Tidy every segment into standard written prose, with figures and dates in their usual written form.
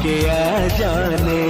के आ जाने।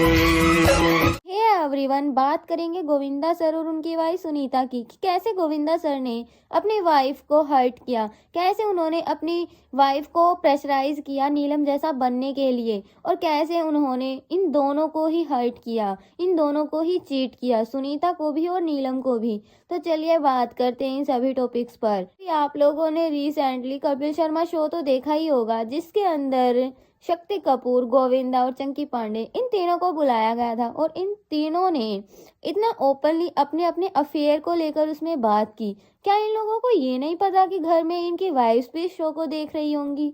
Hey everyone, बात करेंगे गोविंदा सर और उनकी वाइफ सुनीता की कि कैसे गोविंदा सर ने अपनी वाइफ को हर्ट किया, कैसे उन्होंने अपनी वाइफ को प्रेशराइज किया नीलम जैसा बनने के लिए, और कैसे उन्होंने इन दोनों को ही हर्ट किया, इन दोनों को ही चीट किया, सुनीता को भी और नीलम को भी। तो चलिए बात करते हैं इन सभी टॉपिक्स पर। आप लोगों ने रिसेंटली कपिल शर्मा शो तो देखा ही होगा, जिसके अंदर शक्ति कपूर, गोविंदा और चंकी पांडे, इन तीनों को बुलाया गया था और इन तीनों ने इतना ओपनली अपने अपने अफेयर को लेकर उसमें बात की। क्या इन लोगों को ये नहीं पता कि घर में इनकी वाइफ्स भी इस शो को देख रही होंगी?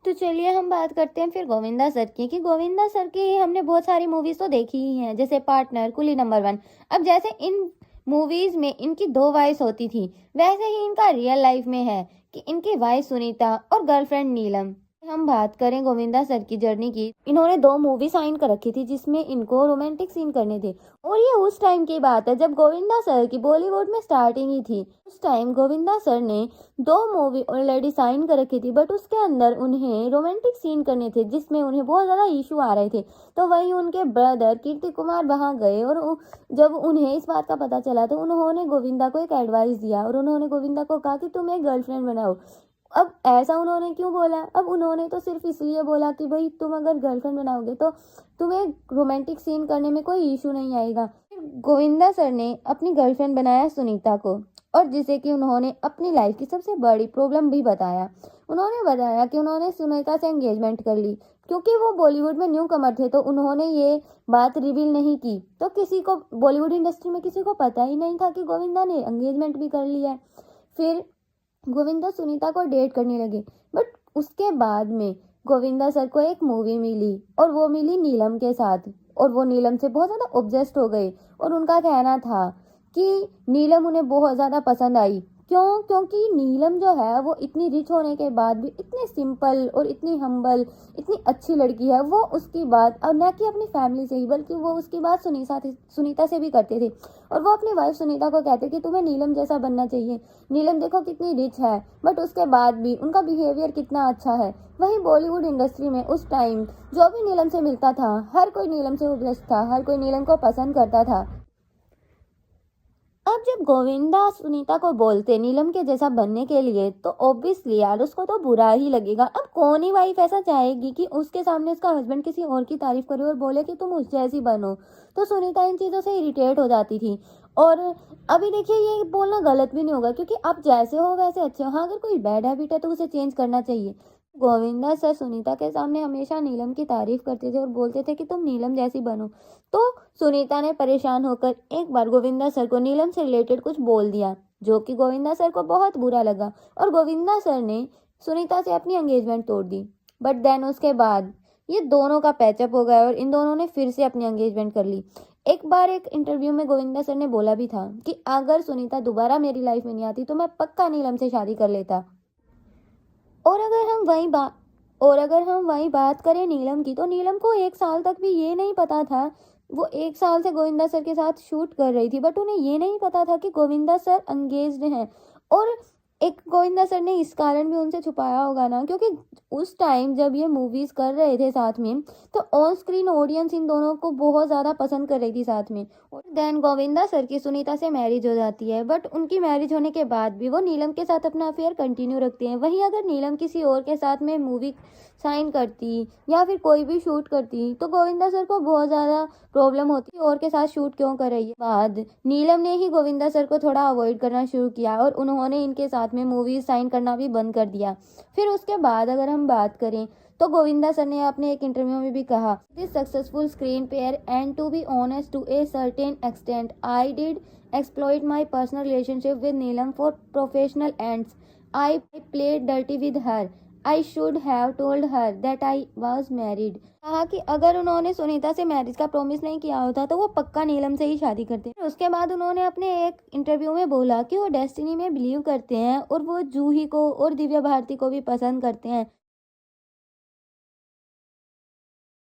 तो चलिए हम बात करते हैं फिर गोविंदा सर की कि गोविंदा सर की हमने बहुत सारी मूवीज तो देखी ही हैं, जैसे पार्टनर, कुली नंबर 1। अब जैसे इन मूवीज में इनकी 2 वाइफ्स होती थी, वैसे ही इनका रियल लाइफ में है कि इनकी वाइफ सुनीता और गर्लफ्रेंड नीलम। हम बात करें गोविंदा सर की जर्नी की, इन्होंने 2 मूवी साइन कर रखी थी जिसमें इनको रोमांटिक सीन करने थे, और ये उस टाइम की बात है जब गोविंदा सर की बॉलीवुड में स्टार्टिंग ही थी। उस टाइम गोविंदा सर ने 2 मूवी ऑलरेडी साइन कर रखी थी, बट उसके अंदर उन्हें रोमांटिक सीन करने थे जिसमें उन्हें बहुत ज़्यादा इशू आ रहे थे। तो वहीं उनके ब्रदर कीर्ति कुमार वहाँ गए, और जब उन्हें इस बात का पता चला तो उन्होंने गोविंदा को एक एडवाइस दिया, और उन्होंने गोविंदा को कहा कि तुम एक गर्लफ्रेंड बनाओ। अब ऐसा उन्होंने क्यों बोला? अब उन्होंने तो सिर्फ इसलिए बोला कि भाई तुम अगर गर्लफ्रेंड बनाओगे तो तुम्हें रोमांटिक सीन करने में कोई इशू नहीं आएगा। फिर गोविंदा सर ने अपनी गर्लफ्रेंड बनाया सुनीता को, और जिसे कि उन्होंने अपनी लाइफ की सबसे बड़ी प्रॉब्लम भी बताया। उन्होंने बताया कि उन्होंने सुनीता से एंगेजमेंट कर ली, क्योंकि वो बॉलीवुड में न्यू कमर थे तो उन्होंने ये बात रिवील नहीं की, तो किसी को बॉलीवुड इंडस्ट्री में किसी को पता ही नहीं था कि गोविंदा ने एंगेजमेंट भी कर लिया है। फिर गोविंदा सुनीता को डेट करने लगे, बट उसके बाद में गोविंदा सर को एक मूवी मिली, और वो मिली नीलम के साथ, और वो नीलम से बहुत ज़्यादा ऑब्सेस्ड हो गए, और उनका कहना था कि नीलम उन्हें बहुत ज़्यादा पसंद आई। क्यों? क्योंकि नीलम जो है वो इतनी रिच होने के बाद भी इतनी सिंपल और इतनी हम्बल, इतनी अच्छी लड़की है। वो उसकी बात, और न कि अपनी फैमिली से ही बल्कि वो उसकी बात सुनीता से भी करते थे, और वो अपनी वाइफ सुनीता को कहते कि तुम्हें नीलम जैसा बनना चाहिए। नीलम देखो कितनी रिच है, बट उसके बाद भी उनका बिहेवियर कितना अच्छा है। वहीं बॉलीवुड इंडस्ट्री में उस टाइम जो भी नीलम से मिलता था, हर कोई नीलम से ऑब्सेस्ड था, हर कोई नीलम को पसंद करता था। अब जब गोविंदा सुनीता को बोलते नीलम के जैसा बनने के लिए, तो ऑब्वियसली यार उसको तो बुरा ही लगेगा। अब कौन ही वाइफ ऐसा चाहेगी कि उसके सामने उसका हस्बैंड किसी और की तारीफ करे और बोले कि तुम उस जैसी बनो? तो सुनीता इन चीज़ों से इरिटेट हो जाती थी। और अभी देखिए, ये बोलना गलत भी नहीं होगा, क्योंकि आप जैसे हो वैसे अच्छे हो। हाँ, अगर कोई बैड हैबिट है तो उसे चेंज करना चाहिए। गोविंदा सर सुनीता के सामने हमेशा नीलम की तारीफ करते थे और बोलते थे कि तुम नीलम जैसी बनो। तो सुनीता ने परेशान होकर एक बार गोविंदा सर को नीलम से रिलेटेड कुछ बोल दिया, जो कि गोविंदा सर को बहुत बुरा लगा, और गोविंदा सर ने सुनीता से अपनी एंगेजमेंट तोड़ दी। बट देन उसके बाद ये दोनों का पैचअप हो गया और इन दोनों ने फिर से अपनी एंगेजमेंट कर ली। एक बार एक इंटरव्यू में गोविंदा सर ने बोला भी था कि अगर सुनीता दोबारा मेरी लाइफ में नहीं आती तो मैं पक्का नीलम से शादी कर लेता। और अगर हम वहीं बात करें नीलम की, तो नीलम को 1 साल तक भी ये नहीं पता था। वो 1 साल से गोविंदा सर के साथ शूट कर रही थी, बट उन्हें ये नहीं पता था कि गोविंदा सर एंगेज्ड हैं। और एक गोविंदा सर ने इस कारण भी उनसे छुपाया होगा ना, क्योंकि उस टाइम जब ये मूवीज कर रहे थे साथ में, तो ऑन स्क्रीन ऑडियंस इन दोनों को बहुत ज़्यादा पसंद कर रही थी साथ में। और देन गोविंदा सर की सुनीता से मैरिज हो जाती है, बट उनकी मैरिज होने के बाद भी वो नीलम के साथ अपना अफेयर कंटिन्यू रखते हैं। वहीं अगर नीलम किसी और के साथ में मूवी साइन करती या फिर कोई भी शूट करती, तो गोविंदा सर को बहुत ज़्यादा प्रॉब्लम होती और के साथ शूट क्यों कर रही है। बाद नीलम ने ही गोविंदा सर को थोड़ा अवॉइड करना शुरू किया, और उन्होंने इनके साथ में मूवीज साइन करना भी बंद कर दिया। फिर उसके बाद अगर हम बात करें, तो गोविंदा सर ने अपने एक इंटरव्यू में भी कहा, this successful screen pair and to be honest to a certain extent I did exploit my personal relationship with Neelam for professional ends. I played dirty with her. I should have told her that I was married. कहा कि अगर उन्होंने सुनीता से marriage का promise नहीं किया होता तो वो पक्का नीलम से ही शादी करते। उसके बाद उन्होंने अपने एक इंटरव्यू में बोला कि वो डेस्टिनी में बिलीव करते हैं और वो जूही को और दिव्या भारती को भी पसंद करते हैं।